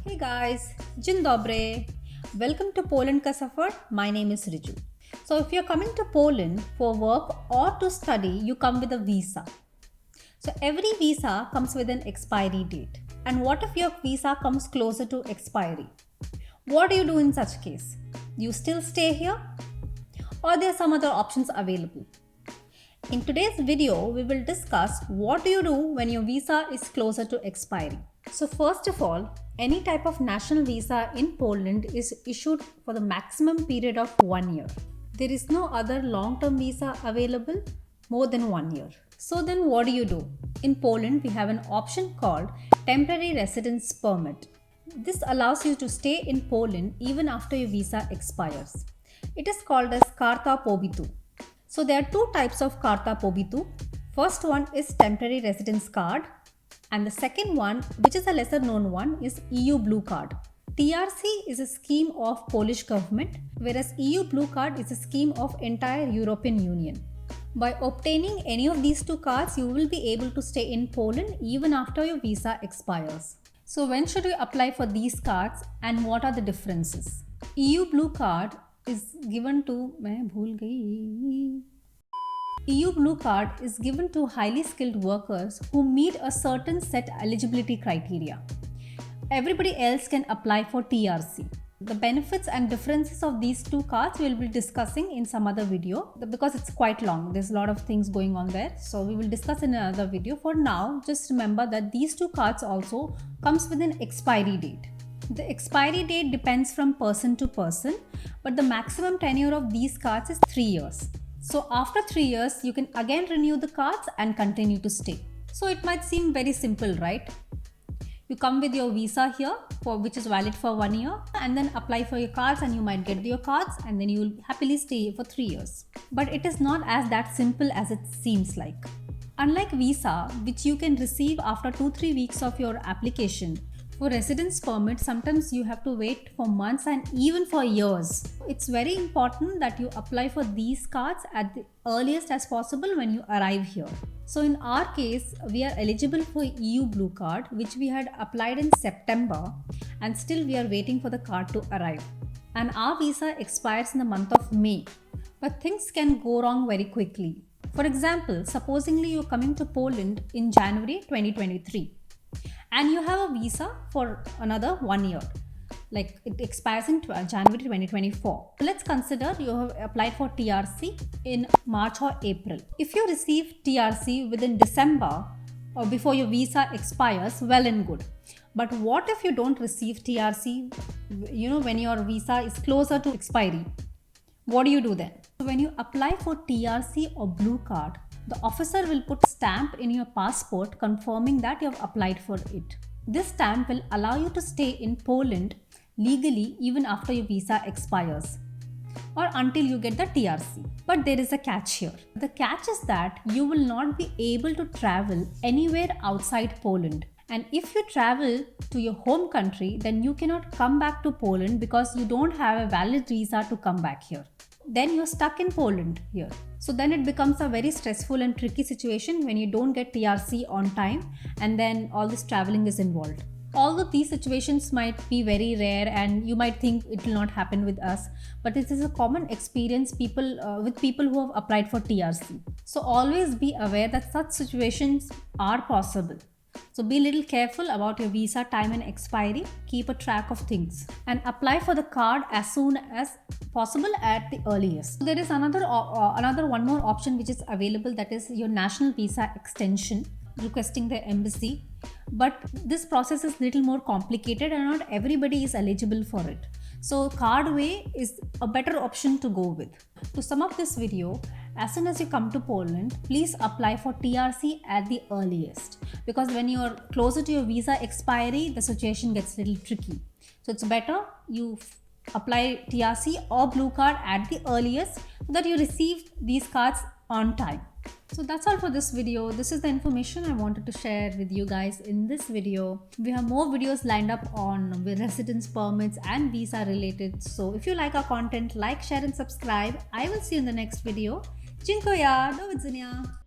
Hey guys, Dzień Dobry. Welcome to Poland Ka Safar. My name is Riju. So if you're coming to Poland for work or to study, you come with a visa. So every visa comes with an expiry date. And what if your visa comes closer to expiry? What do you do in such case? You still stay here? Or there are some other options available? In today's video, we will discuss what do you do when your visa is closer to expiry. So first of all, any type of national visa in Poland is issued for the maximum period of 1 year. There is no other long-term visa available more than 1 year. So then what do? In Poland, we have an option called temporary residence permit. This allows you to stay in Poland even after your visa expires. It is called as Karta Pobytu. So there are two types of Karta Pobytu. First one is temporary residence card, and the second one, which is a lesser known one, is EU Blue Card. TRC is a scheme of Polish government, whereas EU Blue Card is a scheme of entire European Union. By obtaining any of these two cards, you will be able to stay in Poland even after your visa expires. So when should you apply for these cards and what are the differences? EU Blue Card is given to EU Blue Card is given to highly skilled workers who meet a certain set eligibility criteria. Everybody else can apply for TRC. The benefits and differences of these two cards we will be discussing in some other video because it's quite long. There's a lot of things going on there. So we will discuss in another video. For now, just remember that these two cards also comes with an expiry date. The expiry date depends from person to person, but the maximum tenure of these cards is 3 years. So after 3 years, you can again renew the cards and continue to stay. So it might seem very simple, right? You come with your visa here, which is valid for 1 year, and then apply for your cards and you might get your cards and then you will happily stay for 3 years. But it is not as that simple as it seems like. Unlike visa, which you can receive after 2-3 weeks of your application, for residence permit, sometimes you have to wait for months and even for years. It's very important that you apply for these cards at the earliest as possible when you arrive here. So in our case, we are eligible for EU Blue Card, which we had applied in September, and still we are waiting for the card to arrive. And our visa expires in the month of May. But things can go wrong very quickly. For example, supposingly you're coming to Poland in January 2023. And you have a visa for another 1 year, like it expires in January 2024. Let's consider you have applied for TRC in March or April. If you receive TRC within December or before your visa expires, well and good. But what if you don't receive TRC, when your visa is closer to expiry? What do you do then? So when you apply for TRC or Blue Card, the officer will put stamp in your passport confirming that you have applied for it. This stamp will allow you to stay in Poland legally even after your visa expires or until you get the TRC. But there is a catch here. The catch is that you will not be able to travel anywhere outside Poland. And if you travel to your home country, then you cannot come back to Poland because you don't have a valid visa to come back here. Then you're stuck in Poland here. So then it becomes a very stressful and tricky situation when you don't get TRC on time and then all this traveling is involved. Although these situations might be very rare and you might think it will not happen with us, but this is a common experience with people who have applied for TRC. So always be aware that such situations are possible. So be a little careful about your visa time and expiry, keep a track of things and apply for the card as soon as possible at the earliest. There is another one more option which is available, that is your national visa extension, requesting the embassy. But this process is little more complicated and not everybody is eligible for it. So card way is a better option to go with. To sum up this video, as soon as you come to Poland, please apply for TRC at the earliest, because when you're closer to your visa expiry, the situation gets a little tricky. So it's better you apply TRC or Blue Card at the earliest so that you receive these cards on time. So that's all for this video. This is the information I wanted to share with you guys in this video. We have more videos lined up on residence permits and visa related. So if you like our content, like, share and subscribe. I will see you in the next video. Dziękuję. Do widzenia.